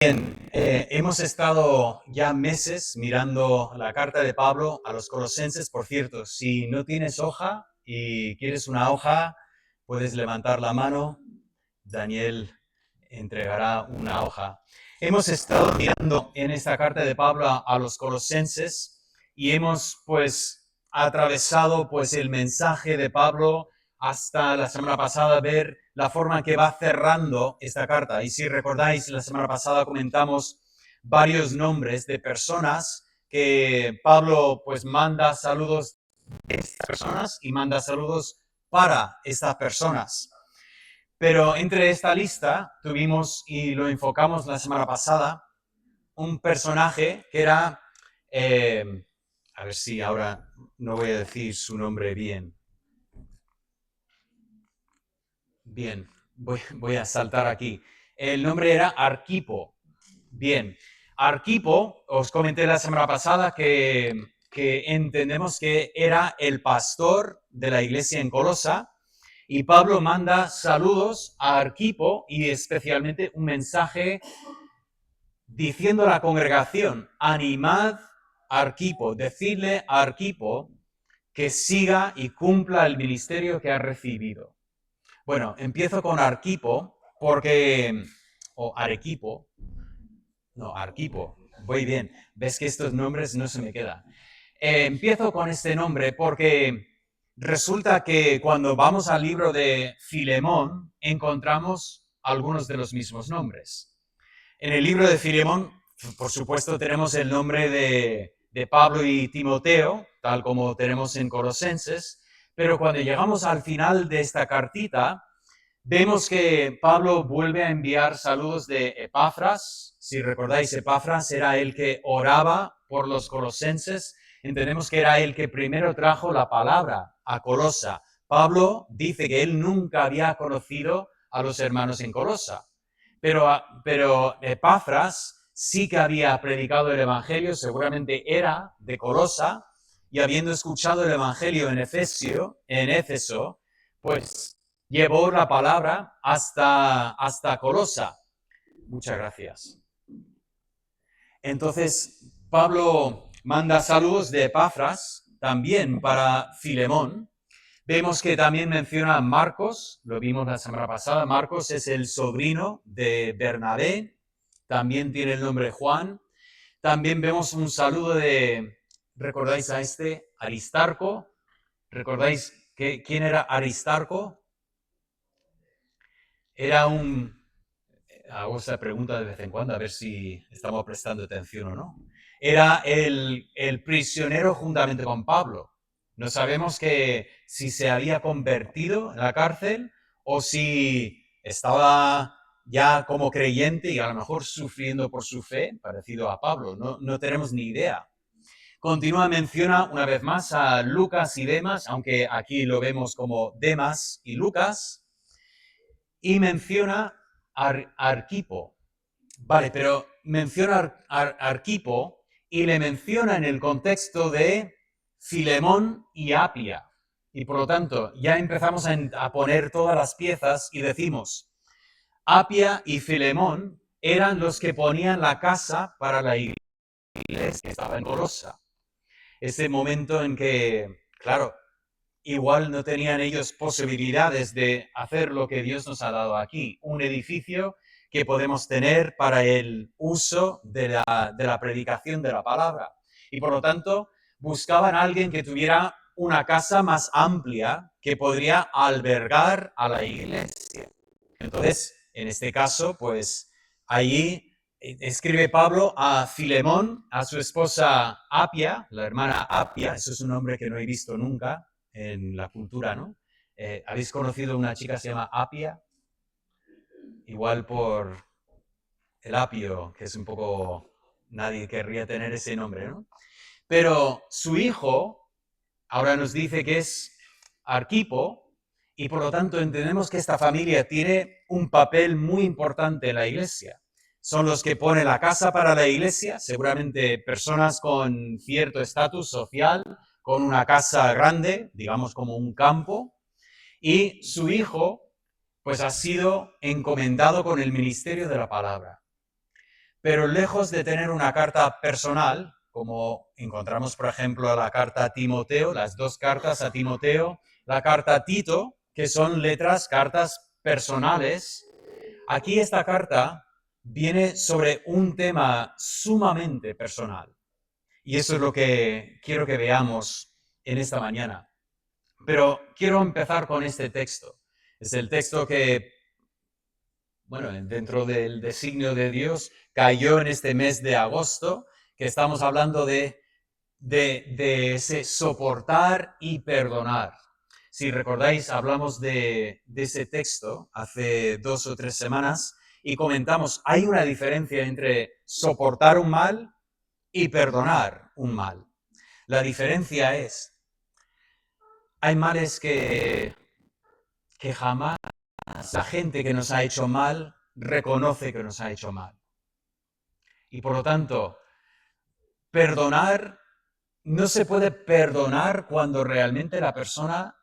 Bien, hemos estado ya meses mirando la carta de Pablo a los Colosenses. Por cierto, si no tienes hoja y quieres una hoja, puedes levantar la mano. Daniel entregará una hoja. Hemos estado mirando en esta carta de Pablo a los Colosenses y hemos pues atravesado pues el mensaje de Pablo hasta la semana pasada ver la forma en que va cerrando esta carta. Y si recordáis, la semana pasada comentamos varios nombres de personas que Pablo pues manda saludos de estas personas y manda saludos para estas personas. Pero entre esta lista tuvimos, y lo enfocamos la semana pasada, un personaje que era, a ver si ahora no voy a decir su nombre bien. Bien, voy a saltar aquí. El nombre era Arquipo. Bien, Arquipo, os comenté la semana pasada que entendemos que era el pastor de la iglesia en Colosa, y Pablo manda saludos a Arquipo y especialmente un mensaje diciendo a la congregación: animad a Arquipo, decidle a Arquipo que siga y cumpla el ministerio que ha recibido. Bueno, empiezo con Arquipo porque, o Arequipo, no, Arquipo, voy bien, ves que estos nombres no se me quedan. Empiezo con este nombre porque resulta que cuando vamos al libro de Filemón encontramos algunos de los mismos nombres. En el libro de Filemón, por supuesto, tenemos el nombre de Pablo y Timoteo, tal como tenemos en Colosenses, pero cuando llegamos al final de esta cartita, vemos que Pablo vuelve a enviar saludos de Epafras. Si recordáis, Epafras era el que oraba por los colosenses. Entendemos que era el que primero trajo la palabra a Colosa. Pablo dice que él nunca había conocido a los hermanos en Colosa, pero Epafras sí que había predicado el Evangelio, seguramente era de Colosa, y habiendo escuchado el Evangelio en Éfeso, pues llevó la palabra hasta Colosa. Muchas gracias. Entonces, Pablo manda saludos de Epafras también para Filemón. Vemos que también menciona a Marcos, lo vimos la semana pasada. Marcos es el sobrino de Bernabé, también tiene el nombre Juan. También vemos un saludo de, ¿recordáis a este? Aristarco. ¿Recordáis quién era Aristarco? Era hago esta pregunta de vez en cuando a ver si estamos prestando atención o no. Era el prisionero juntamente con Pablo. No sabemos si se había convertido en la cárcel o si estaba ya como creyente y a lo mejor sufriendo por su fe, parecido a Pablo. No tenemos ni idea. Continúa, menciona una vez más a Lucas y Demas, aunque aquí lo vemos como Demas y Lucas, y menciona Arquipo. Vale, pero menciona Arquipo y le menciona en el contexto de Filemón y Apia. Y por lo tanto, ya empezamos a poner todas las piezas y decimos, Apia y Filemón eran los que ponían la casa para la iglesia que estaba en Colosa. Ese momento en que, claro, igual no tenían ellos posibilidades de hacer lo que Dios nos ha dado aquí, un edificio que podemos tener para el uso de la predicación de la palabra. Y por lo tanto, buscaban a alguien que tuviera una casa más amplia que podría albergar a la iglesia. Entonces, en este caso, pues allí escribe Pablo a Filemón, a su esposa Apia, la hermana Apia. Eso es un nombre que no he visto nunca en la cultura, ¿no? ¿Habéis conocido una chica que se llama Apia? Igual por el apio, que es un poco... Nadie querría tener ese nombre, ¿no? Pero su hijo ahora nos dice que es Arquipo, y por lo tanto entendemos que esta familia tiene un papel muy importante en la iglesia. Son los que ponen la casa para la iglesia, seguramente personas con cierto estatus social, con una casa grande, digamos como un campo, y su hijo pues ha sido encomendado con el ministerio de la palabra. pero lejos de tener una carta personal, como encontramos, por ejemplo, la carta a Timoteo, las dos cartas a Timoteo, la carta a Tito, que son cartas personales, aquí esta carta viene sobre un tema sumamente personal. Y eso es lo que quiero que veamos en esta mañana. Pero quiero empezar con este texto. Es el texto que, bueno, dentro del designio de Dios, cayó en este mes de agosto, que estamos hablando de ese soportar y perdonar. Si recordáis, hablamos de ese texto hace 2 o 3 semanas y comentamos, hay una diferencia entre soportar un mal y perdonar un mal. La diferencia es, hay males que jamás la gente que nos ha hecho mal reconoce que nos ha hecho mal. Y por lo tanto, perdonar no se puede perdonar cuando realmente la persona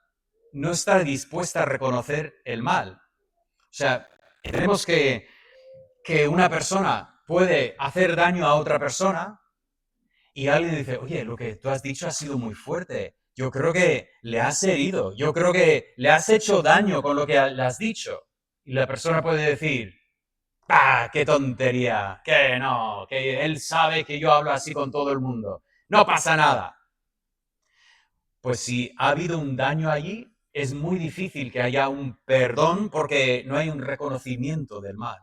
no está dispuesta a reconocer el mal. O sea, tenemos que una persona puede hacer daño a otra persona y alguien dice, oye, lo que tú has dicho ha sido muy fuerte. Yo creo que le has herido. Yo creo que le has hecho daño con lo que le has dicho. Y la persona puede decir, ¡ah, qué tontería! Que no, que él sabe que yo hablo así con todo el mundo. No pasa nada. Pues si ha habido un daño allí, es muy difícil que haya un perdón porque no hay un reconocimiento del mal.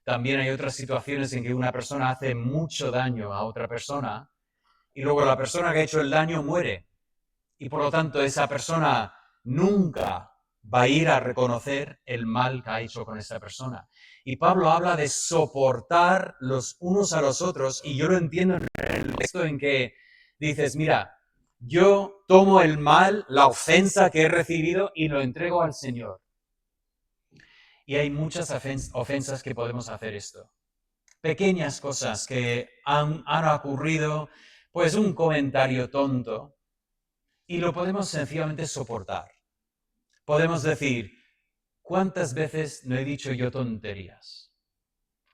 También hay otras situaciones en que una persona hace mucho daño a otra persona y luego la persona que ha hecho el daño muere. Y por lo tanto esa persona nunca va a ir a reconocer el mal que ha hecho con esa persona. Y Pablo habla de soportar los unos a los otros y yo lo entiendo en el texto en que dices, mira, yo tomo el mal, la ofensa que he recibido y lo entrego al Señor. Y hay muchas ofensas que podemos hacer esto. Pequeñas cosas que han ocurrido, pues un comentario tonto, y lo podemos sencillamente soportar. Podemos decir, ¿cuántas veces no he dicho yo tonterías?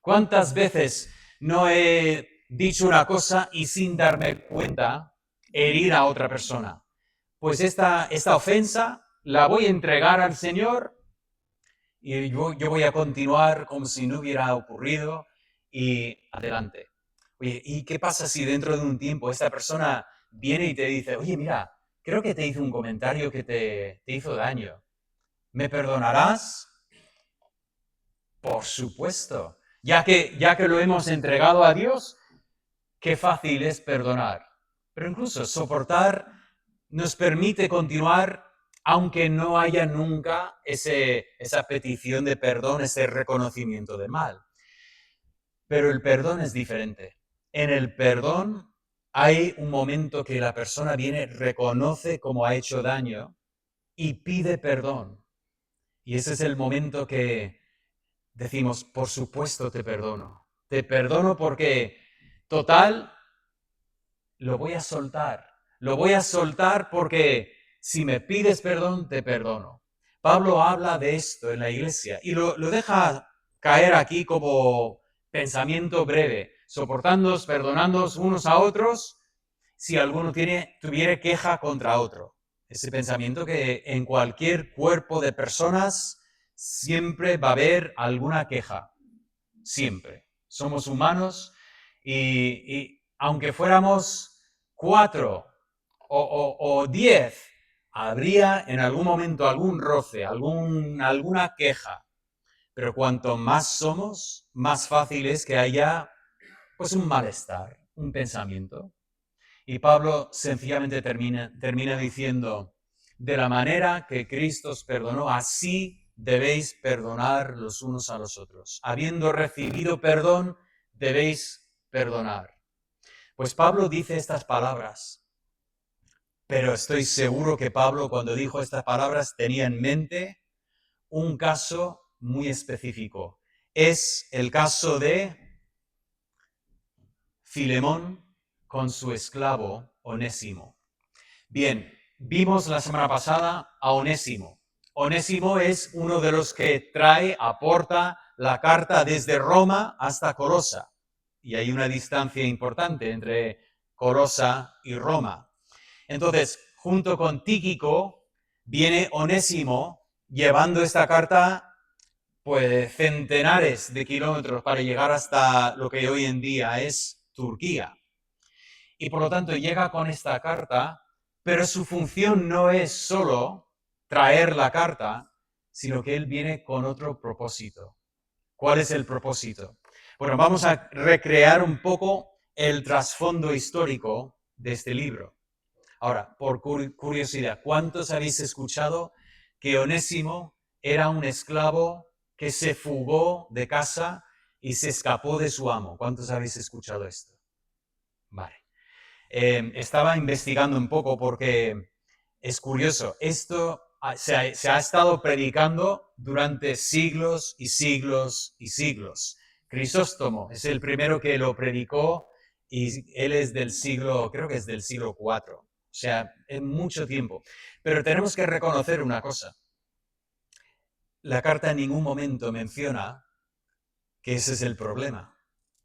¿Cuántas veces no he dicho una cosa y sin darme cuenta herir a otra persona? Pues esta ofensa la voy a entregar al Señor y yo voy a continuar como si no hubiera ocurrido y adelante. Oye, ¿y qué pasa si dentro de un tiempo esta persona viene y te dice, oye, mira, creo que te hice un comentario que te hizo daño? ¿Me perdonarás? Por supuesto. Ya que lo hemos entregado a Dios, qué fácil es perdonar. Pero incluso soportar nos permite continuar aunque no haya nunca esa petición de perdón, ese reconocimiento de mal. Pero el perdón es diferente. En el perdón hay un momento que la persona viene, reconoce cómo ha hecho daño y pide perdón. Y ese es el momento que decimos, por supuesto te perdono. Te perdono porque, total, lo voy a soltar. Lo voy a soltar porque si me pides perdón, te perdono. Pablo habla de esto en la iglesia y lo deja caer aquí como pensamiento breve, soportándoos, perdonándoos unos a otros si alguno tuviera queja contra otro. Ese pensamiento que en cualquier cuerpo de personas siempre va a haber alguna queja. Siempre. Somos humanos y aunque fuéramos 4 o 10, habría en algún momento algún roce, alguna queja. Pero cuanto más somos, más fácil es que haya pues un malestar, un pensamiento. Y Pablo sencillamente termina diciendo, de la manera que Cristo os perdonó, así debéis perdonar los unos a los otros. Habiendo recibido perdón, debéis perdonar. Pues Pablo dice estas palabras, pero estoy seguro que Pablo cuando dijo estas palabras tenía en mente un caso muy específico. Es el caso de Filemón con su esclavo Onésimo. Bien, vimos la semana pasada a Onésimo. Onésimo es uno de los que aporta la carta desde Roma hasta Colosa. y hay una distancia importante entre Colosa y Roma. Entonces, junto con Tíquico, viene Onésimo llevando esta carta pues centenares de kilómetros para llegar hasta lo que hoy en día es Turquía. Y por lo tanto llega con esta carta, pero su función no es solo traer la carta, sino que él viene con otro propósito. ¿Cuál es el propósito? Bueno, vamos a recrear un poco el trasfondo histórico de este libro. Ahora, por curiosidad, ¿cuántos habéis escuchado que Onésimo era un esclavo que se fugó de casa y se escapó de su amo? ¿Cuántos habéis escuchado esto? Vale. Estaba investigando un poco porque es curioso. Esto se ha estado predicando durante siglos y siglos y siglos. Crisóstomo es el primero que lo predicó y él es del siglo, creo que es del siglo IV. O sea, en mucho tiempo. Pero tenemos que reconocer una cosa. La carta en ningún momento menciona que ese es el problema.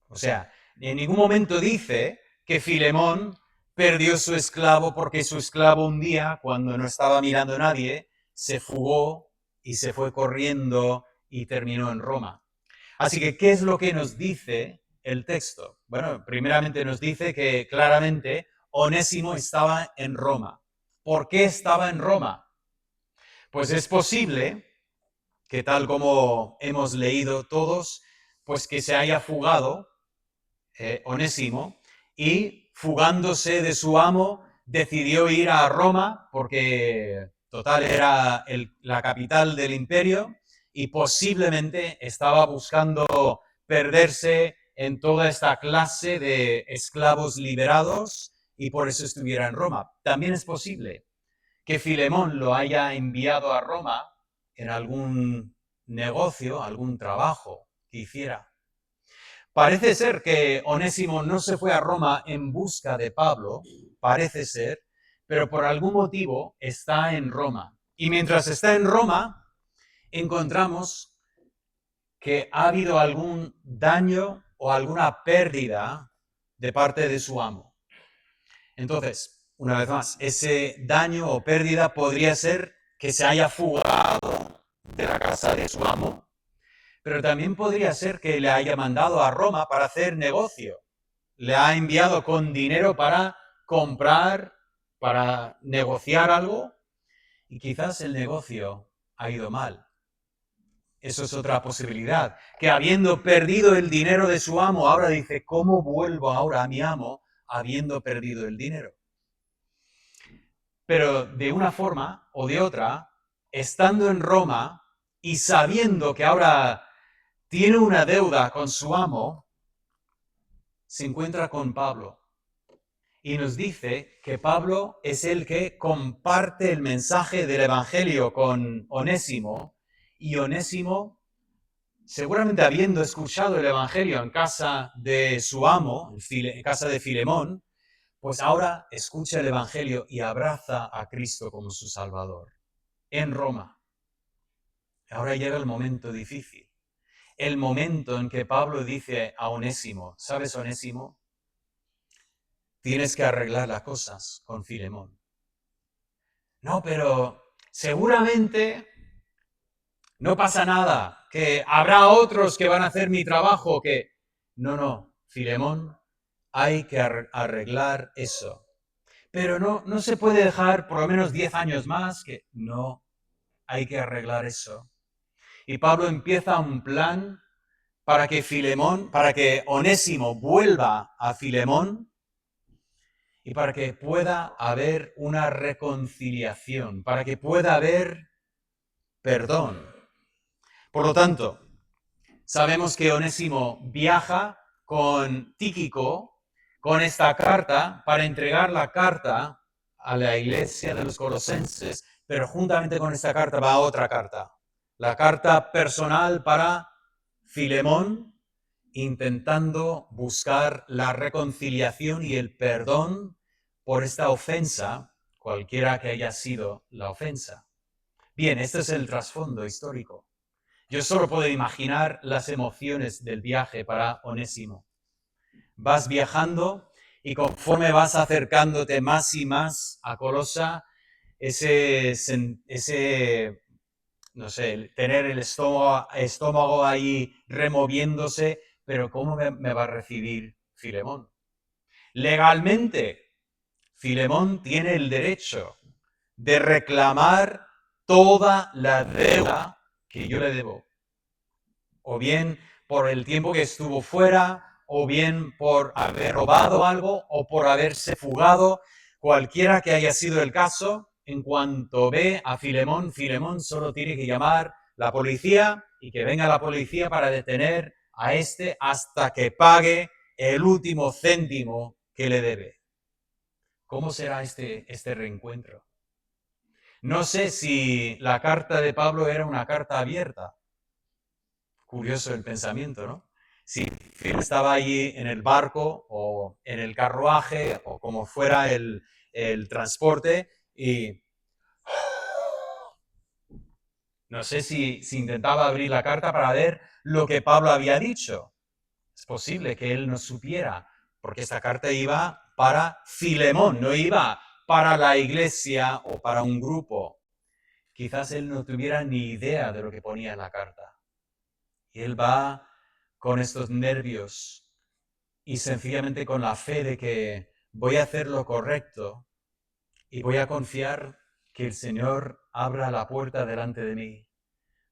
O sea, en ningún momento dice que Filemón perdió su esclavo porque su esclavo un día, cuando no estaba mirando a nadie, se fugó y se fue corriendo y terminó en Roma. Así que, ¿qué es lo que nos dice el texto? Bueno, primeramente nos dice que claramente Onésimo estaba en Roma. ¿Por qué estaba en Roma? Pues es posible que tal como hemos leído todos, pues que se haya fugado Onésimo, y fugándose de su amo, decidió ir a Roma, porque total era la capital del imperio, y posiblemente estaba buscando perderse en toda esta clase de esclavos liberados, y por eso estuviera en Roma. También es posible que Filemón lo haya enviado a Roma en algún negocio, algún trabajo que hiciera. Parece ser que Onésimo no se fue a Roma en busca de Pablo, parece ser, pero por algún motivo está en Roma. Y mientras está en Roma, encontramos que ha habido algún daño o alguna pérdida de parte de su amo. Entonces, una vez más, ese daño o pérdida podría ser que se haya fugado de la casa de su amo, pero también podría ser que le haya mandado a Roma para hacer negocio. Le ha enviado con dinero para comprar, para negociar algo, y quizás el negocio ha ido mal. Eso es otra posibilidad. Que habiendo perdido el dinero de su amo, ahora dice, ¿cómo vuelvo ahora a mi amo habiendo perdido el dinero? Pero de una forma o de otra, estando en Roma y sabiendo que ahora tiene una deuda con su amo, se encuentra con Pablo y nos dice que Pablo es el que comparte el mensaje del Evangelio con Onésimo, y Onésimo, seguramente habiendo escuchado el Evangelio en casa de su amo, en casa de Filemón, pues ahora escucha el Evangelio y abraza a Cristo como su Salvador en Roma. Ahora llega el momento difícil, el momento en que Pablo dice a Onésimo, ¿sabes, Onésimo? Tienes que arreglar las cosas con Filemón. No, pero seguramente no pasa nada, que habrá otros que van a hacer mi trabajo, que... No, Filemón, hay que arreglar eso. Pero no se puede dejar por lo menos 10 años más, que no, hay que arreglar eso. Y Pablo empieza un plan para que Filemón, para que Onésimo vuelva a Filemón y para que pueda haber una reconciliación, para que pueda haber perdón. Por lo tanto, sabemos que Onésimo viaja con Tíquico, con esta carta, para entregar la carta a la iglesia de los colosenses, pero juntamente con esta carta va otra carta, la carta personal para Filemón, intentando buscar la reconciliación y el perdón por esta ofensa, cualquiera que haya sido la ofensa. Bien, este es el trasfondo histórico. Yo solo puedo imaginar las emociones del viaje para Onésimo. vas viajando y conforme vas acercándote más y más a Colosa, no sé, tener el estómago ahí removiéndose, pero ¿cómo me va a recibir Filemón? Legalmente, Filemón tiene el derecho de reclamar toda la deuda que yo le debo. O bien por el tiempo que estuvo fuera, o bien por haber robado algo, o por haberse fugado. Cualquiera que haya sido el caso, en cuanto ve a Filemón, Filemón solo tiene que llamar la policía y que venga la policía para detener a este hasta que pague el último céntimo que le debe. ¿Cómo será este reencuentro? No sé si la carta de Pablo era una carta abierta. Curioso el pensamiento, ¿no? Si estaba allí en el barco o en el carruaje o como fuera el transporte y no sé si intentaba abrir la carta para ver lo que Pablo había dicho. Es posible que él no supiera, porque esta carta iba para Filemón, no iba para la iglesia o para un grupo. Quizás él no tuviera ni idea de lo que ponía en la carta. Y él va con estos nervios y sencillamente con la fe de que voy a hacer lo correcto y voy a confiar que el Señor abra la puerta delante de mí,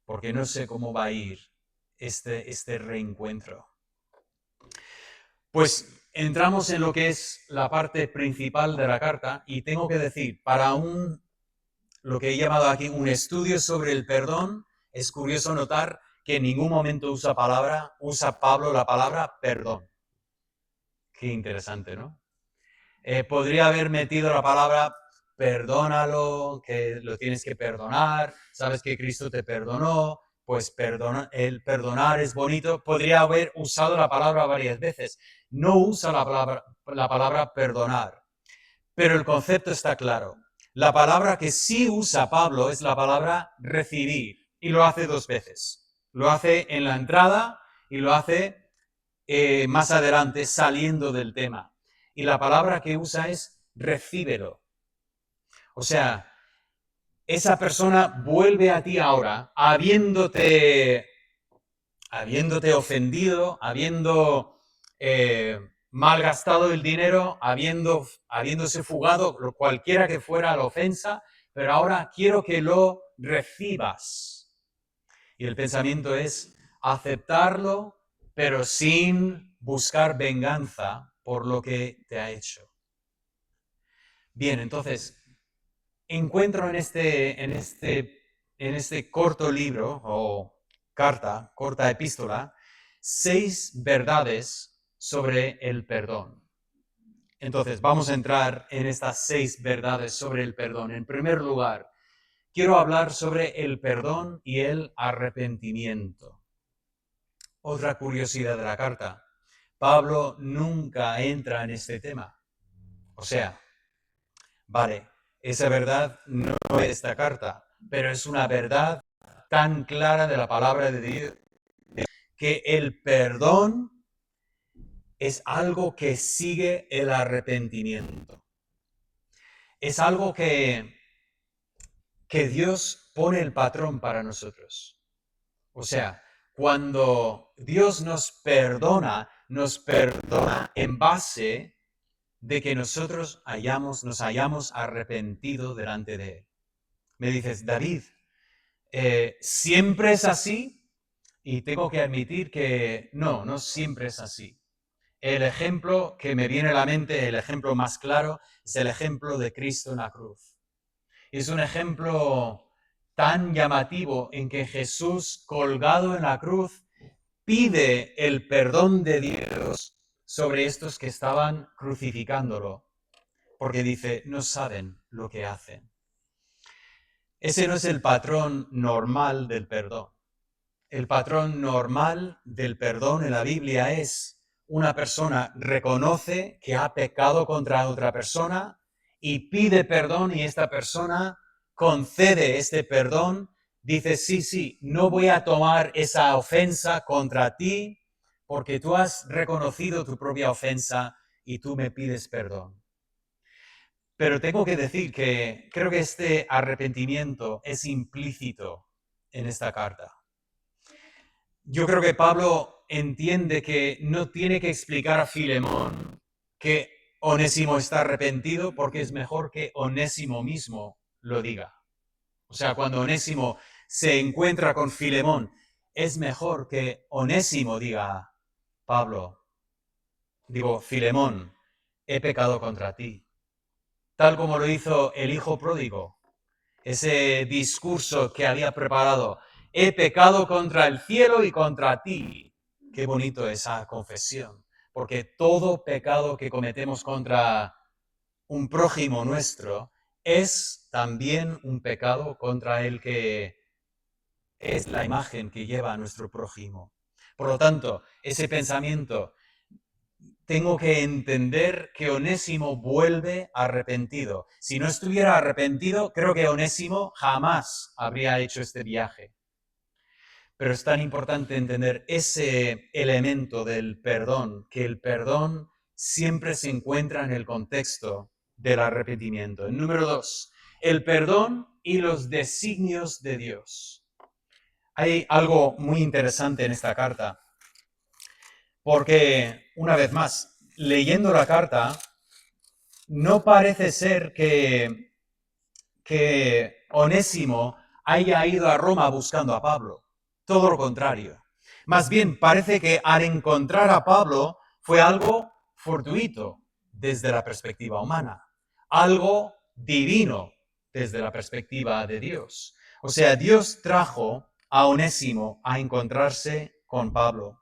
porque no sé cómo va a ir este reencuentro. Pues entramos en lo que es la parte principal de la carta y tengo que decir, para lo que he llamado aquí un estudio sobre el perdón, es curioso notar que en ningún momento usa Pablo la palabra perdón. Qué interesante, ¿no? Podría haber metido la palabra perdónalo, que lo tienes que perdonar, sabes que Cristo te perdonó, pues el perdonar es bonito. Podría haber usado la palabra varias veces. No usa la palabra perdonar, pero el concepto está claro. La palabra que sí usa Pablo es la palabra recibir, y lo hace dos veces. Lo hace en la entrada y lo hace más adelante saliendo del tema. Y la palabra que usa es recíbelo. O sea, esa persona vuelve a ti ahora, habiéndote ofendido, habiendo malgastado el dinero, habiéndose fugado, cualquiera que fuera la ofensa, pero ahora quiero que lo recibas. Y el pensamiento es aceptarlo, pero sin buscar venganza por lo que te ha hecho. Bien, entonces, encuentro en este corto libro o corta epístola, 6 verdades sobre el perdón. Entonces, vamos a entrar en estas 6 verdades sobre el perdón. En primer lugar, quiero hablar sobre el perdón y el arrepentimiento. Otra curiosidad de la carta, Pablo nunca entra en este tema. O sea, vale, esa verdad no es esta carta, pero es una verdad tan clara de la palabra de Dios que el perdón es algo que sigue el arrepentimiento. Es algo que Dios pone el patrón para nosotros. O sea, cuando Dios nos perdona en base de que nosotros nos hayamos arrepentido delante de Él. Me dices, David, ¿siempre es así? Y tengo que admitir que no siempre es así. El ejemplo que me viene a la mente, el ejemplo más claro, es el ejemplo de Cristo en la cruz. Es un ejemplo tan llamativo en que Jesús, colgado en la cruz, pide el perdón de Dios sobre estos que estaban crucificándolo, porque dice, no saben lo que hacen. Ese no es el patrón normal del perdón. El patrón normal del perdón en la Biblia es una persona reconoce que ha pecado contra otra persona y pide perdón y esta persona concede este perdón, dice, sí, no voy a tomar esa ofensa contra ti porque tú has reconocido tu propia ofensa y tú me pides perdón. Pero tengo que decir que creo que este arrepentimiento es implícito en esta carta. Yo creo que Pablo entiende que no tiene que explicar a Filemón que Onésimo está arrepentido porque es mejor que Onésimo mismo lo diga. O sea, cuando Onésimo se encuentra con Filemón, es mejor que Onésimo diga, Filemón, he pecado contra ti. Tal como lo hizo el hijo pródigo, ese discurso que había preparado, he pecado contra el cielo y contra ti. Qué bonito esa confesión, porque todo pecado que cometemos contra un prójimo nuestro es también un pecado contra el que es la imagen que lleva a nuestro prójimo. Por lo tanto, ese pensamiento, tengo que entender que Onésimo vuelve arrepentido. Si no estuviera arrepentido, creo que Onésimo jamás habría hecho este viaje. Pero es tan importante entender ese elemento del perdón, que el perdón siempre se encuentra en el contexto del arrepentimiento. El número 2, el perdón y los designios de Dios. Hay algo muy interesante en esta carta, porque, una vez más, leyendo la carta, no parece ser que Onésimo haya ido a Roma buscando a Pablo. Todo lo contrario. Más bien, parece que al encontrar a Pablo fue algo fortuito desde la perspectiva humana, algo divino desde la perspectiva de Dios. O sea, Dios trajo a Onésimo a encontrarse con Pablo.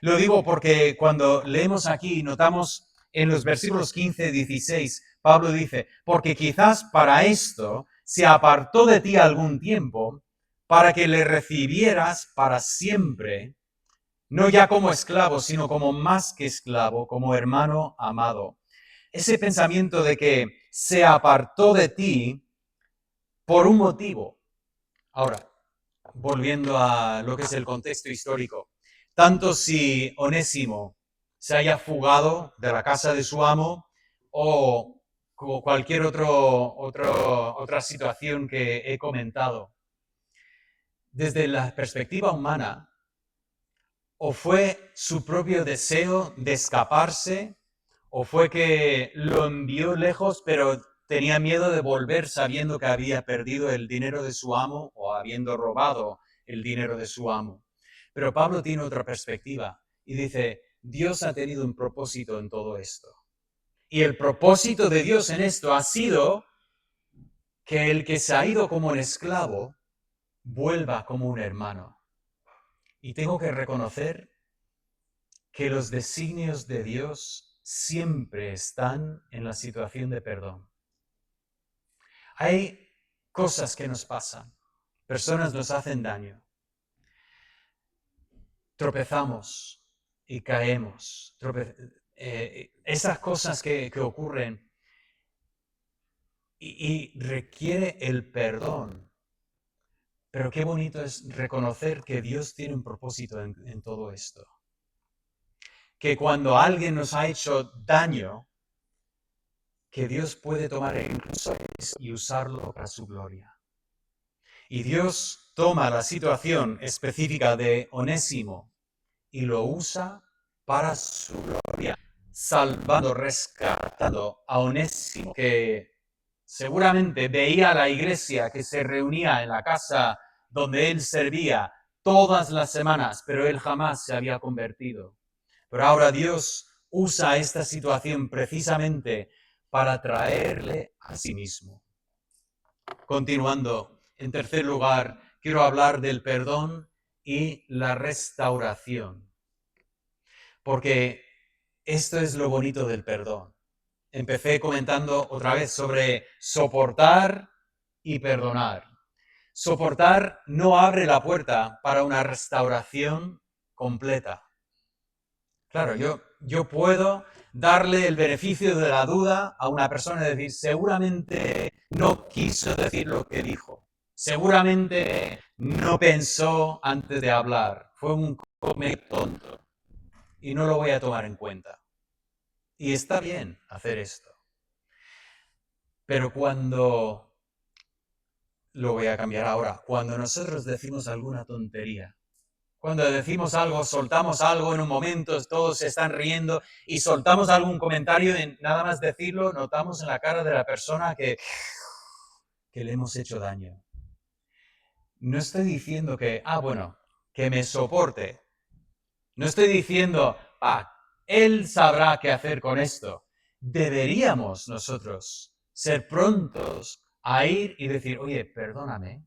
Lo digo porque cuando leemos aquí, notamos en los versículos 15 y 16, Pablo dice, porque quizás para esto se apartó de ti algún tiempo, para que le recibieras para siempre, no ya como esclavo, sino como más que esclavo, como hermano amado. Ese pensamiento de que se apartó de ti por un motivo. Ahora, volviendo a lo que es el contexto histórico, tanto si Onésimo se haya fugado de la casa de su amo o cualquier otra situación que he comentado, desde la perspectiva humana, o fue su propio deseo de escaparse, o fue que lo envió lejos, pero tenía miedo de volver sabiendo que había perdido el dinero de su amo o habiendo robado el dinero de su amo. Pero Pablo tiene otra perspectiva y dice, Dios ha tenido un propósito en todo esto. Y el propósito de Dios en esto ha sido que el que se ha ido como un esclavo vuelva como un hermano. Y tengo que reconocer que los designios de Dios siempre están en la situación de perdón. Hay cosas que nos pasan, personas nos hacen daño, tropezamos y caemos, esas cosas que ocurren y requiere el perdón. Pero qué bonito es reconocer que Dios tiene un propósito en todo esto. Que cuando alguien nos ha hecho daño, que Dios puede tomar incluso eso y usarlo para su gloria. Y Dios toma la situación específica de Onésimo y lo usa para su gloria, salvando, rescatando a Onésimo, que seguramente veía a la iglesia que se reunía en la casa donde él servía todas las semanas, pero él jamás se había convertido. Pero ahora Dios usa esta situación precisamente para traerle a sí mismo. Continuando, en tercer lugar, quiero hablar del perdón y la restauración. Porque esto es lo bonito del perdón. Empecé comentando otra vez sobre soportar y perdonar. Soportar no abre la puerta para una restauración completa. Claro, yo puedo darle el beneficio de la duda a una persona y decir, seguramente no quiso decir lo que dijo. Seguramente no pensó antes de hablar. Fue un come tonto. y no lo voy a tomar en cuenta. Y está bien hacer esto. Pero cuando, lo voy a cambiar ahora, cuando nosotros decimos alguna tontería, cuando decimos algo, soltamos algo en un momento, todos se están riendo y soltamos algún comentario, en nada más decirlo, notamos en la cara de la persona que le hemos hecho daño. No estoy diciendo que, bueno, que me soporte. No estoy diciendo, él sabrá qué hacer con esto. Deberíamos nosotros ser prontos a ir y decir, oye, perdóname.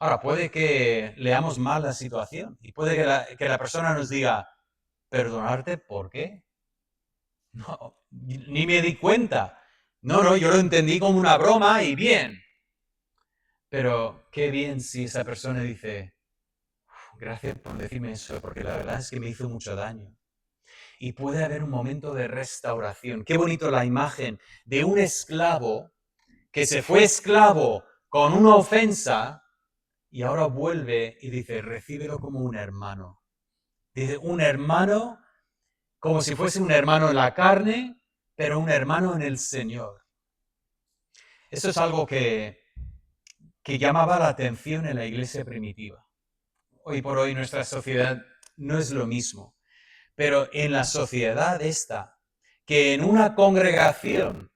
Ahora, puede que leamos mal la situación y puede que la persona nos diga, ¿perdonarte por qué? No, ni me di cuenta. No, yo lo entendí como una broma y bien. Pero qué bien si esa persona dice, gracias por decirme eso, porque la verdad es que me hizo mucho daño. Y puede haber un momento de restauración. Qué bonito la imagen de un esclavo que se fue esclavo con una ofensa y ahora vuelve y dice, recíbelo como un hermano. Dice, un hermano como si fuese un hermano en la carne, pero un hermano en el Señor. Eso es algo que llamaba la atención en la iglesia primitiva. Hoy por hoy nuestra sociedad no es lo mismo, pero en la sociedad esta, que en una congregación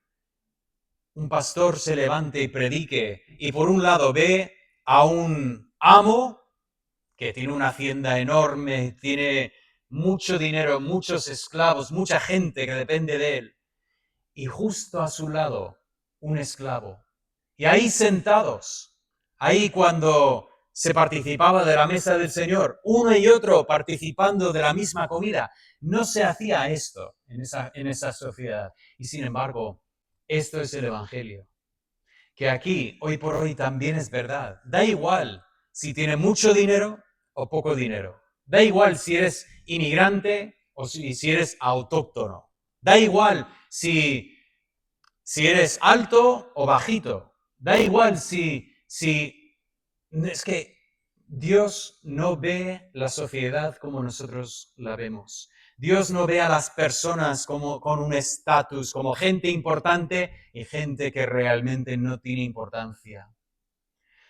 un pastor se levante y predique y por un lado ve a un amo que tiene una hacienda enorme, tiene mucho dinero, muchos esclavos, mucha gente que depende de él, y justo a su lado un esclavo. Y ahí sentados, ahí cuando se participaba de la mesa del Señor, uno y otro participando de la misma comida, no se hacía esto en esa sociedad. Y sin embargo, esto es el Evangelio. Que aquí, hoy por hoy, también es verdad. Da igual si tiene mucho dinero o poco dinero. Da igual si eres inmigrante o si eres autóctono. Da igual si eres alto o bajito. Da igual si... Es que Dios no ve la sociedad como nosotros la vemos. Dios no ve a las personas como con un estatus, como gente importante y gente que realmente no tiene importancia.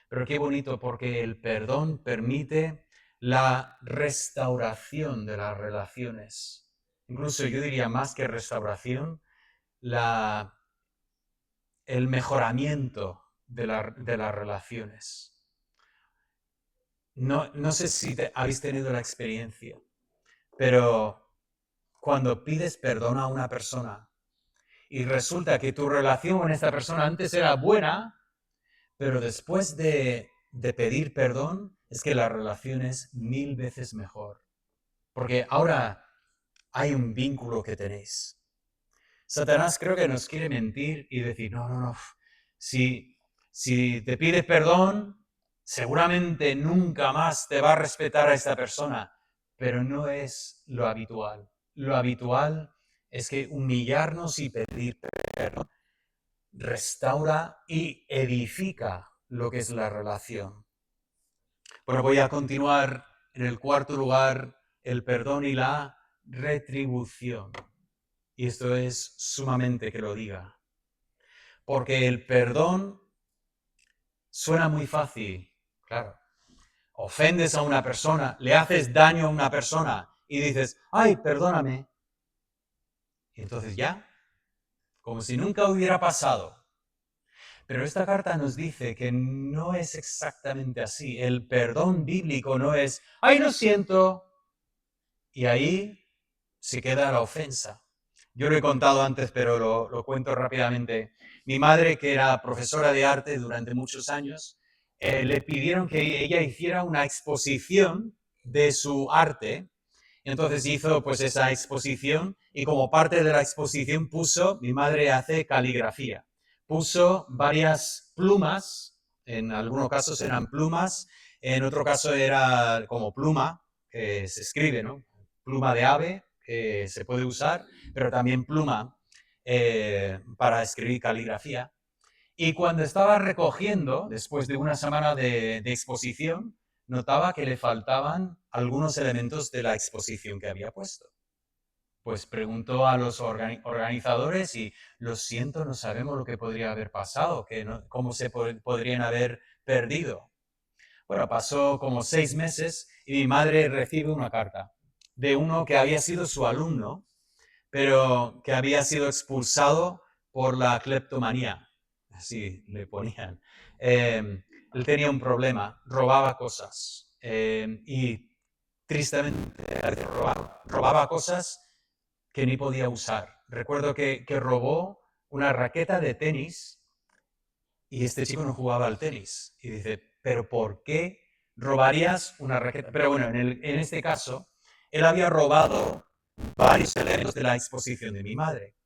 Pero qué bonito porque el perdón permite la restauración de las relaciones. Incluso yo diría más que restauración, el mejoramiento de las relaciones. No sé si habéis tenido la experiencia, pero cuando pides perdón a una persona y resulta que tu relación con esta persona antes era buena, pero después de pedir perdón, es que la relación es 1000 veces mejor. Porque ahora hay un vínculo que tenéis. Satanás creo que nos quiere mentir y decir, no, si te pides perdón, seguramente nunca más te va a respetar a esta persona, pero no es lo habitual. Lo habitual es que humillarnos y pedir perdón restaura y edifica lo que es la relación. Bueno, voy a continuar en el cuarto lugar, el perdón y la retribución. Y esto es sumamente que lo diga. Porque el perdón suena muy fácil, claro. Ofendes a una persona, le haces daño a una persona y dices, ay, perdóname. Y entonces ya, como si nunca hubiera pasado. Pero esta carta nos dice que no es exactamente así. El perdón bíblico no es, ay, lo siento. Y ahí se queda la ofensa. Yo lo he contado antes, pero lo cuento rápidamente. Mi madre, que era profesora de arte durante muchos años, le pidieron que ella hiciera una exposición de su arte. Entonces hizo pues esa exposición y como parte de la exposición mi madre hace caligrafía. Puso varias plumas, en algunos casos eran plumas, en otro caso era como pluma, que se escribe, ¿no? Pluma de ave, que se puede usar, pero también pluma para escribir caligrafía. Y cuando estaba recogiendo, después de una semana de exposición, notaba que le faltaban algunos elementos de la exposición que había puesto. Pues preguntó a los organizadores y lo siento, no sabemos lo que podría haber pasado, cómo se podrían haber perdido. Bueno, pasó como 6 meses y mi madre recibe una carta de uno que había sido su alumno, pero que había sido expulsado por la cleptomanía. Así le ponían. Él tenía un problema, robaba cosas. Y tristemente robaba cosas que ni podía usar. Recuerdo que robó una raqueta de tenis y este chico no jugaba al tenis. Y dice, ¿pero por qué robarías una raqueta? Pero bueno, en este caso, él había robado varios elementos de la exposición de mi madre.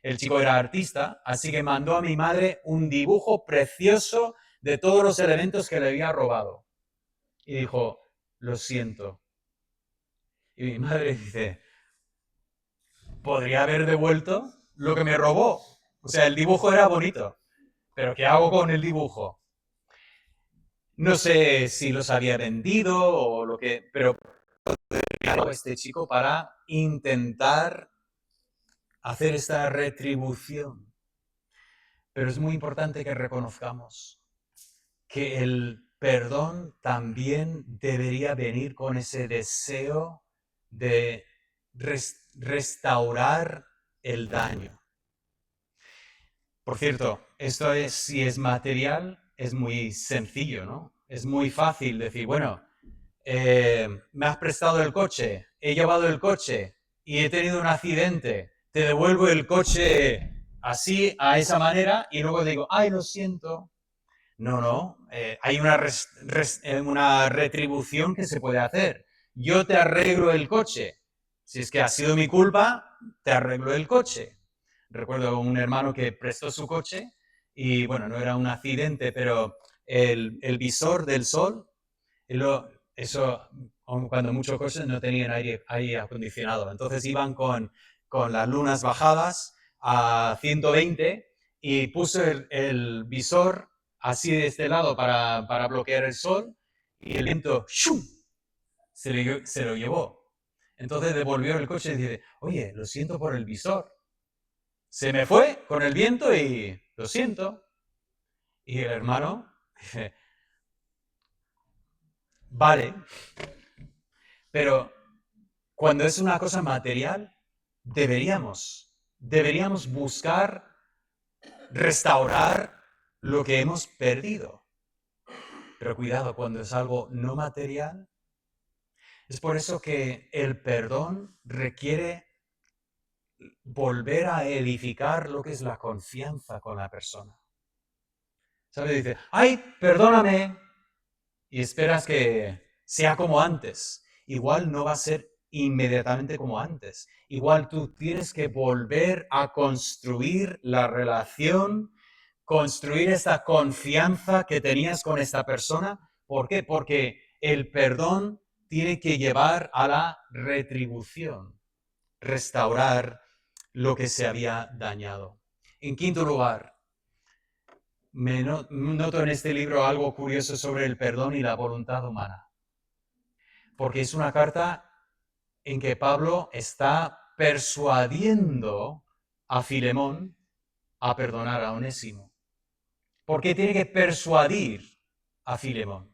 El chico era artista, así que mandó a mi madre un dibujo precioso de todos los elementos que le había robado. Y dijo, lo siento. Y mi madre dice, podría haber devuelto lo que me robó. O sea, el dibujo era bonito, pero ¿qué hago con el dibujo? No sé si los había vendido o lo que, pero este chico para intentar hacer esta retribución. Pero es muy importante que reconozcamos que el perdón también debería venir con ese deseo de restaurar el daño. Por cierto, esto es, si es material, es muy sencillo, ¿no? Es muy fácil decir, bueno, me has prestado el coche, he llevado el coche y he tenido un accidente, te devuelvo el coche así, a esa manera, y luego digo, ay, lo siento. No, hay una retribución que se puede hacer. Yo te arreglo el coche. Si es que ha sido mi culpa, te arreglo el coche. Recuerdo un hermano que prestó su coche y, bueno, no era un accidente, pero el visor del sol, eso, cuando muchos coches no tenían aire acondicionado. Entonces iban con las lunas bajadas a 120 y puso el visor así de este lado para bloquear el sol y el viento ¡shum! Se lo llevó. Entonces devolvió el coche y dice, oye, lo siento por el visor. Se me fue con el viento y lo siento. Y el hermano dice, vale, pero cuando es una cosa material, deberíamos buscar restaurar lo que hemos perdido. Pero cuidado, cuando es algo no material, es por eso que el perdón requiere volver a edificar lo que es la confianza con la persona. ¿Sabes? Dice, ay, perdóname. Y esperas que sea como antes. Igual no va a ser inmediatamente como antes. Igual tú tienes que volver a construir la relación, construir esta confianza que tenías con esta persona. ¿Por qué? Porque el perdón tiene que llevar a la retribución, restaurar lo que se había dañado. En quinto lugar, noto en este libro algo curioso sobre el perdón y la voluntad humana, porque es una carta en que Pablo está persuadiendo a Filemón a perdonar a Onésimo. ¿Por qué tiene que persuadir a Filemón?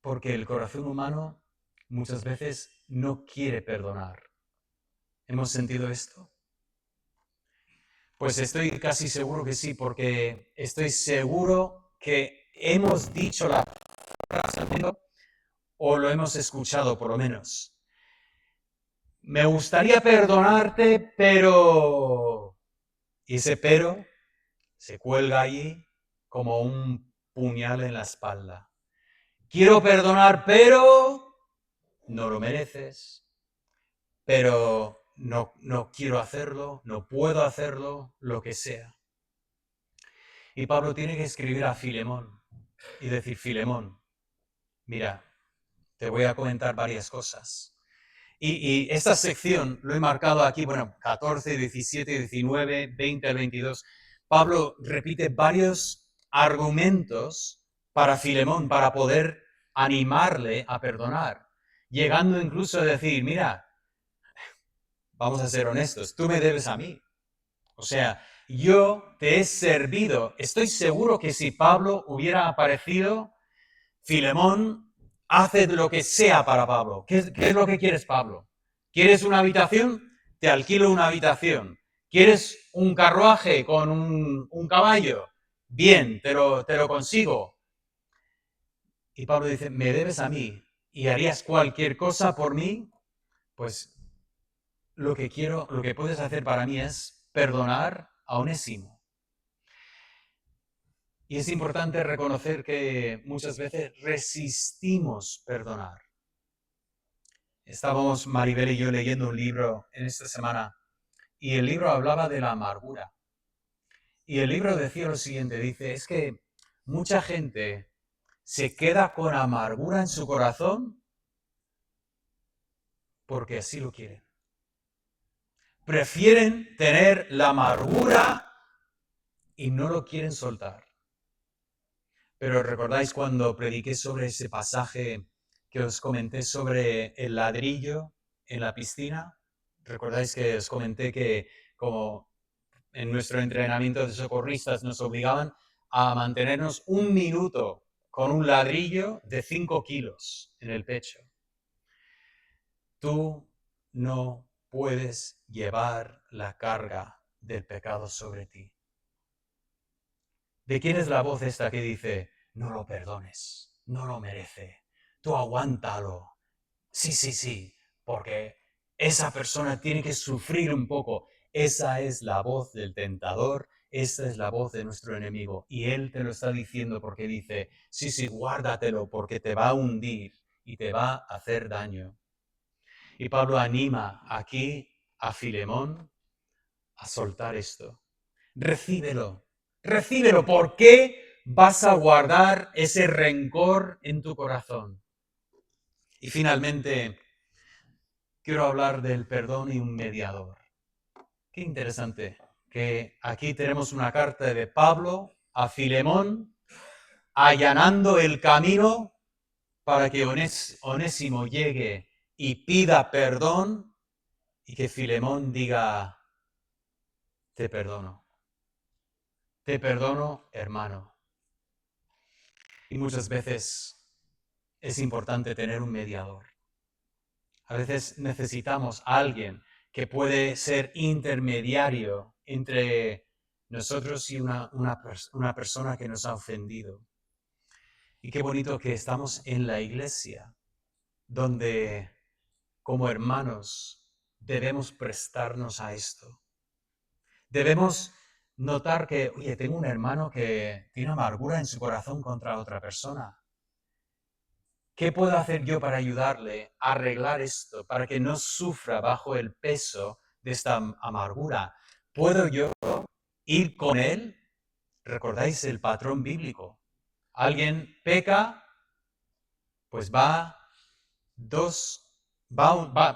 Porque el corazón humano muchas veces no quiere perdonar. ¿Hemos sentido esto? Pues estoy casi seguro que sí, porque estoy seguro que hemos dicho la frase o lo hemos escuchado por lo menos. Me gustaría perdonarte, pero... Y ese pero se cuelga allí como un puñal en la espalda. Quiero perdonar, pero no lo mereces, pero no quiero hacerlo, no puedo hacerlo, lo que sea. Y Pablo tiene que escribir a Filemón y decir, Filemón, mira, te voy a comentar varias cosas. Y esta sección lo he marcado aquí, bueno, 14, 17, 19, 20 al 22. Pablo repite varios argumentos para Filemón, para poder animarle a perdonar, llegando incluso a decir, mira, vamos a ser honestos, tú me debes a mí. O sea, yo te he servido. Estoy seguro que si Pablo hubiera aparecido, Filemón hace lo que sea para Pablo. ¿Qué es lo que quieres, Pablo? ¿Quieres una habitación? Te alquilo una habitación. ¿Quieres un carruaje con un caballo? Bien, te lo consigo. Y Pablo dice, me debes a mí y harías cualquier cosa por mí, pues lo que puedes hacer para mí es perdonar a Onésimo. Y es importante reconocer que muchas veces resistimos perdonar. Estábamos Maribel y yo leyendo un libro en esta semana y el libro hablaba de la amargura. Y el libro decía lo siguiente, dice, es que mucha gente se queda con amargura en su corazón porque así lo quieren. Prefieren tener la amargura y no lo quieren soltar. Pero ¿recordáis cuando prediqué sobre ese pasaje que os comenté sobre el ladrillo en la piscina? ¿Recordáis que os comenté que como en nuestro entrenamiento de socorristas nos obligaban a mantenernos un minuto con un ladrillo de 5 kilos en el pecho? Tú no puedes llevar la carga del pecado sobre ti. ¿De quién es la voz esta que dice, no lo perdones, no lo merece, tú aguántalo? Sí, porque esa persona tiene que sufrir un poco. Esa es la voz del tentador, esa es la voz de nuestro enemigo. Y él te lo está diciendo porque dice, sí, guárdatelo porque te va a hundir y te va a hacer daño. Y Pablo anima aquí a Filemón a soltar esto. Recíbelo, recíbelo. ¿Por qué vas a guardar ese rencor en tu corazón? Y finalmente, quiero hablar del perdón y un mediador. Qué interesante que aquí tenemos una carta de Pablo a Filemón allanando el camino para que Onésimo llegue y pida perdón y que Filemón diga, te perdono, hermano. Y muchas veces es importante tener un mediador. A veces necesitamos a alguien que puede ser intermediario entre nosotros y una persona que nos ha ofendido. Y qué bonito que estamos en la iglesia, donde como hermanos debemos prestarnos a esto. Debemos notar que, oye, tengo un hermano que tiene amargura en su corazón contra otra persona. ¿Qué puedo hacer yo para ayudarle a arreglar esto, para que no sufra bajo el peso de esta amargura? ¿Puedo yo ir con él? ¿Recordáis el patrón bíblico? Alguien peca, pues va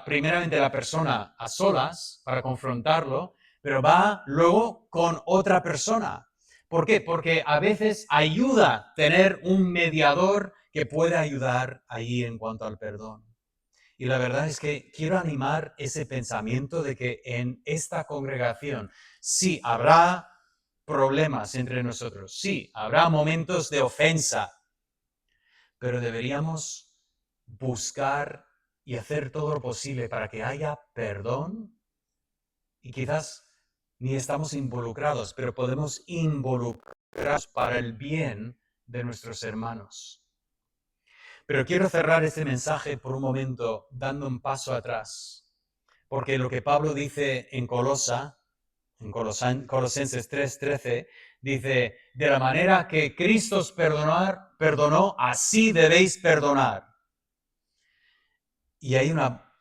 primeramente la persona a solas para confrontarlo, pero va luego con otra persona. ¿Por qué? Porque a veces ayuda tener un mediador que puede ayudar ahí en cuanto al perdón. Y la verdad es que quiero animar ese pensamiento de que en esta congregación sí habrá problemas entre nosotros, sí habrá momentos de ofensa, pero deberíamos buscar y hacer todo lo posible para que haya perdón y quizás ni estamos involucrados, pero podemos involucrarnos para el bien de nuestros hermanos. Pero quiero cerrar este mensaje por un momento dando un paso atrás, porque lo que Pablo dice en Colosenses 3:13, dice, de la manera que Cristo os perdonó, así debéis perdonar. Y hay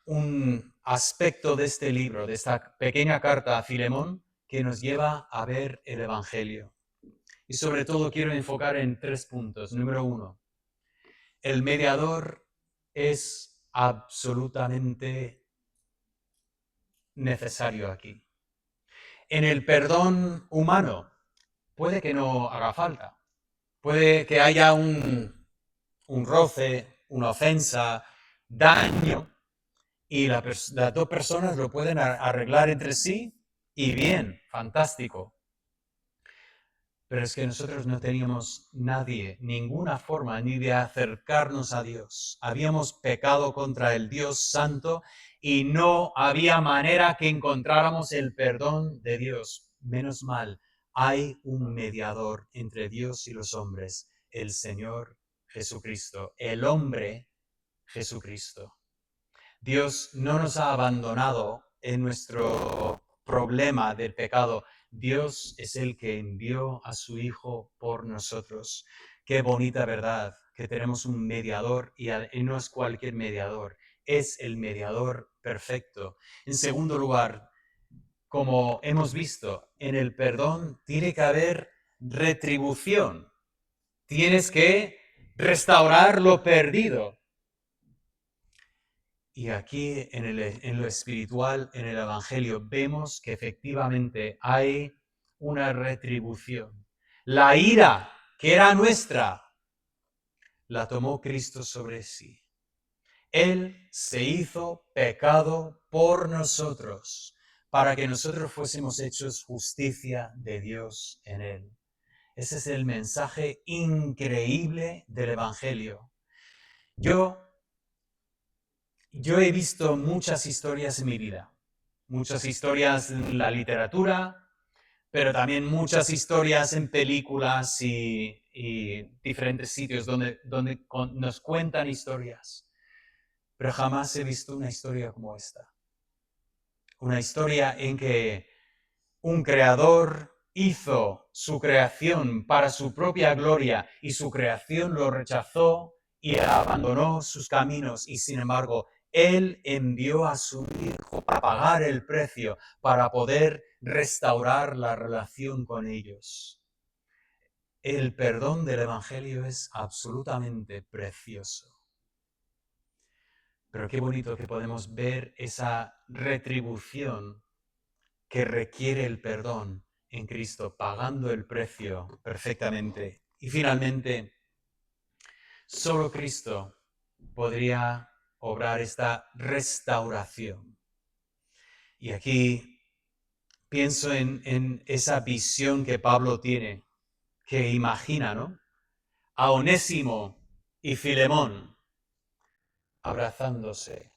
un aspecto de este libro, de esta pequeña carta a Filemón, que nos lleva a ver el Evangelio. Y sobre todo quiero enfocar en 3 puntos. Número 1, el mediador es absolutamente necesario aquí. En el perdón humano puede que no haga falta. Puede que haya un roce, una ofensa, daño, y las dos personas lo pueden arreglar entre sí y bien, fantástico. Pero es que nosotros no teníamos nadie, ninguna forma ni de acercarnos a Dios. Habíamos pecado contra el Dios Santo y no había manera que encontráramos el perdón de Dios. Menos mal, hay un mediador entre Dios y los hombres, el Señor Jesucristo, el hombre Jesucristo. Dios no nos ha abandonado en nuestro problema del pecado. Dios es el que envió a su Hijo por nosotros. Qué bonita verdad que tenemos un mediador y no es cualquier mediador, es el mediador perfecto. En segundo lugar, como hemos visto, en el perdón tiene que haber retribución. Tienes que restaurar lo perdido. Y aquí en lo espiritual, en el Evangelio, vemos que efectivamente hay una retribución. La ira que era nuestra, la tomó Cristo sobre sí. Él se hizo pecado por nosotros, para que nosotros fuésemos hechos justicia de Dios en Él. Ese es el mensaje increíble del Evangelio. Yo he visto muchas historias en mi vida, muchas historias en la literatura, pero también muchas historias en películas y diferentes sitios donde nos cuentan historias. Pero jamás he visto una historia como esta. Una historia en que un creador hizo su creación para su propia gloria y su creación lo rechazó y abandonó sus caminos y sin embargo Él envió a su Hijo para pagar el precio, para poder restaurar la relación con ellos. El perdón del Evangelio es absolutamente precioso. Pero qué bonito que podemos ver esa retribución que requiere el perdón en Cristo, pagando el precio perfectamente. Y finalmente, solo Cristo podría obrar esta restauración. Y aquí pienso en esa visión que Pablo tiene, que imagina, ¿no? A Onésimo y Filemón abrazándose,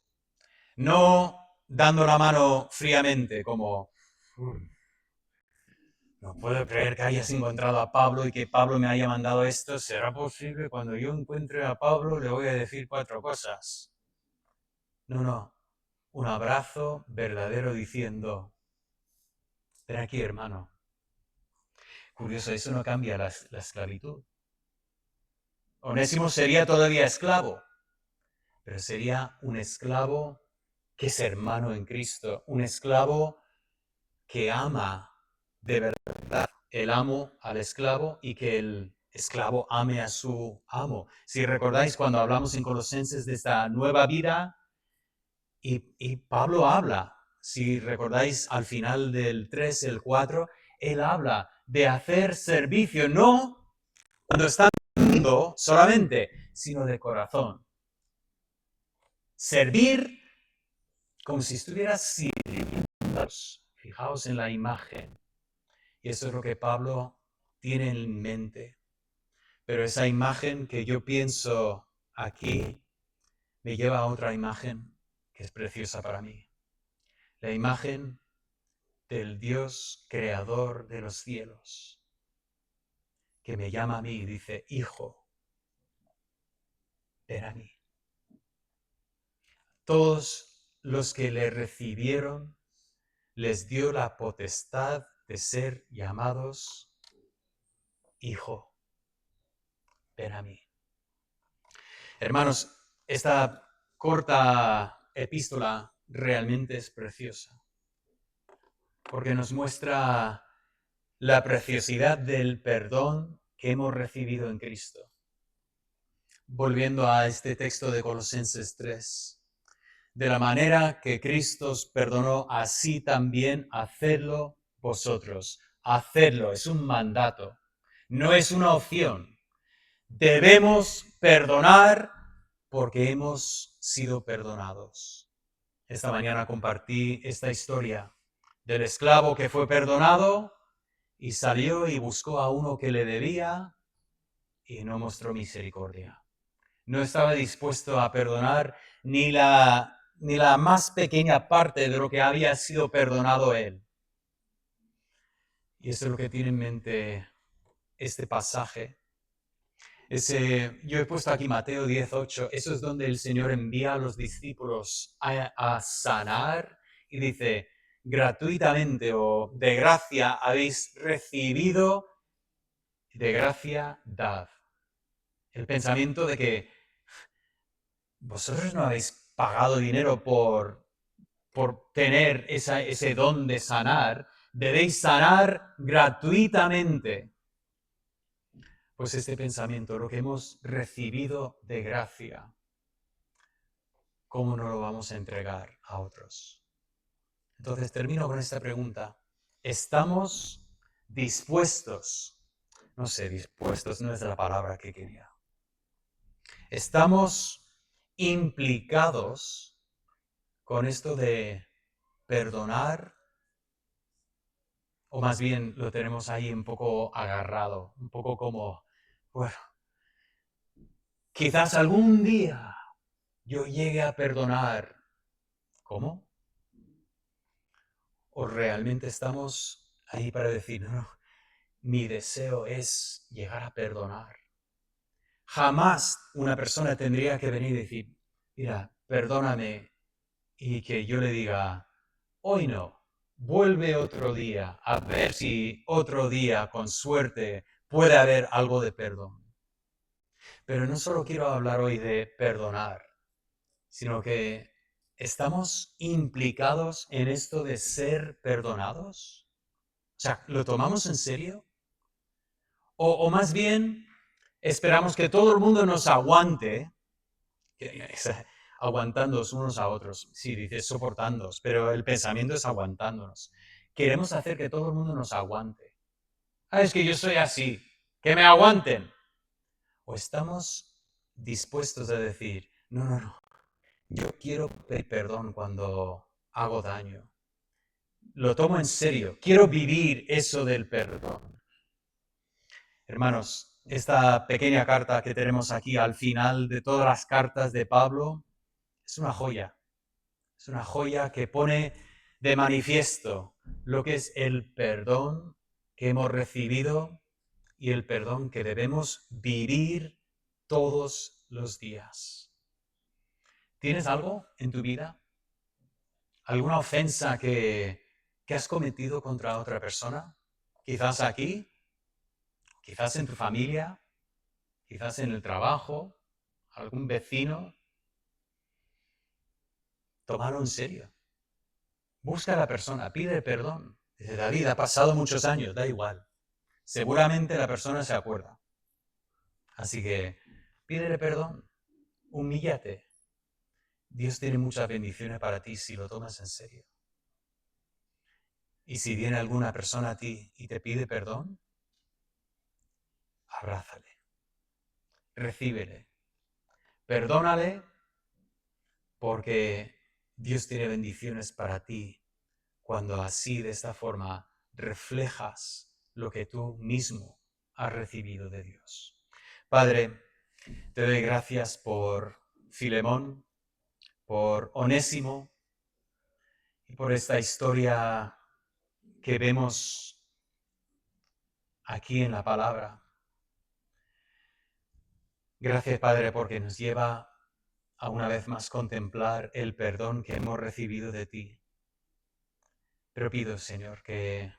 no dando la mano fríamente como no puedo creer que hayas encontrado a Pablo y que Pablo me haya mandado esto. ¿Será posible? Cuando yo encuentre a Pablo le voy a decir 4 cosas. No. Un abrazo verdadero diciendo, ven aquí, hermano. Curioso, eso no cambia la esclavitud. Onésimo sería todavía esclavo, pero sería un esclavo que es hermano en Cristo, un esclavo que ama de verdad el amo al esclavo y que el esclavo ame a su amo. Si recordáis cuando hablamos en Colosenses de esta nueva vida, y Pablo habla, si recordáis al final del 3, el 4, él habla de hacer servicio, no cuando está viendo solamente, sino de corazón. Servir como si estuvieras sirviendo. Fijaos en la imagen. Y eso es lo que Pablo tiene en mente. Pero esa imagen que yo pienso aquí me lleva a otra imagen que es preciosa para mí. La imagen del Dios creador de los cielos, que me llama a mí y dice, hijo, ven a mí. Todos los que le recibieron, les dio la potestad de ser llamados hijo. Ven a mí. Hermanos, esta corta epístola realmente es preciosa, porque nos muestra la preciosidad del perdón que hemos recibido en Cristo. Volviendo a este texto de Colosenses 3, de la manera que Cristo os perdonó, así también hacedlo vosotros. Hacedlo, es un mandato, no es una opción. Debemos perdonar porque hemos sido perdonados. Esta mañana compartí esta historia del esclavo que fue perdonado y salió y buscó a uno que le debía y no mostró misericordia. No estaba dispuesto a perdonar ni la más pequeña parte de lo que había sido perdonado él. Y eso es lo que tiene en mente este pasaje. Yo he puesto aquí Mateo 18, eso es donde el Señor envía a los discípulos a sanar y dice, gratuitamente o de gracia habéis recibido, de gracia dad. El pensamiento de que vosotros no habéis pagado dinero por tener ese don de sanar, debéis sanar gratuitamente. Pues este pensamiento, lo que hemos recibido de gracia, ¿cómo no lo vamos a entregar a otros? Entonces termino con esta pregunta. ¿Estamos dispuestos? No sé, dispuestos no es la palabra que quería. ¿Estamos implicados con esto de perdonar? O más bien lo tenemos ahí un poco agarrado, un poco como, bueno, quizás algún día yo llegue a perdonar. ¿Cómo? ¿O realmente estamos ahí para decir, no, mi deseo es llegar a perdonar? Jamás una persona tendría que venir y decir, mira, perdóname, y que yo le diga, hoy no, vuelve otro día, a ver si otro día, con suerte, puede haber algo de perdón. Pero no solo quiero hablar hoy de perdonar, sino que estamos implicados en esto de ser perdonados. O sea, ¿lo tomamos en serio? O más bien, esperamos que todo el mundo nos aguante, aguantándonos unos a otros. Sí, dices soportándonos, pero el pensamiento es aguantándonos. Queremos hacer que todo el mundo nos aguante. Ah, es que yo soy así, que me aguanten. O estamos dispuestos a decir, no, no, no, yo quiero pedir perdón cuando hago daño. Lo tomo en serio, quiero vivir eso del perdón. Hermanos, esta pequeña carta que tenemos aquí al final de todas las cartas de Pablo es una joya. Es una joya que pone de manifiesto lo que es el perdón que hemos recibido y el perdón que debemos vivir todos los días. ¿Tienes algo en tu vida? ¿Alguna ofensa que has cometido contra otra persona? Quizás aquí, quizás en tu familia, quizás en el trabajo, algún vecino. Tómalo en serio. Busca a la persona, pide perdón. Dice, David, ha pasado muchos años, da igual. Seguramente la persona se acuerda. Así que pídele perdón, humíllate. Dios tiene muchas bendiciones para ti si lo tomas en serio. Y si viene alguna persona a ti y te pide perdón, abrázale, recíbele, perdónale, porque Dios tiene bendiciones para ti cuando así, de esta forma, reflejas lo que tú mismo has recibido de Dios. Padre, te doy gracias por Filemón, por Onésimo y por esta historia que vemos aquí en la palabra. Gracias, Padre, porque nos lleva a una vez más contemplar el perdón que hemos recibido de ti. Pero pido, Señor, que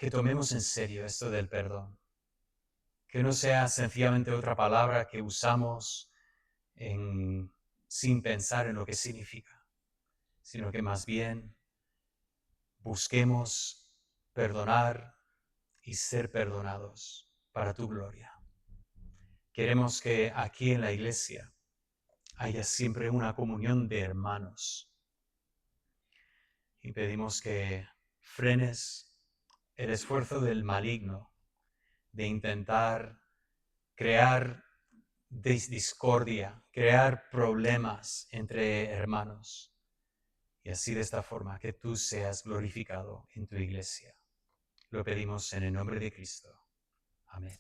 tomemos en serio esto del perdón. Que no sea sencillamente otra palabra que usamos sin pensar en lo que significa, sino que más bien busquemos perdonar y ser perdonados para tu gloria. Queremos que aquí en la iglesia haya siempre una comunión de hermanos y pedimos que frenes el esfuerzo del maligno de intentar crear discordia, crear problemas entre hermanos. Y así de esta forma que tú seas glorificado en tu iglesia. Lo pedimos en el nombre de Cristo. Amén.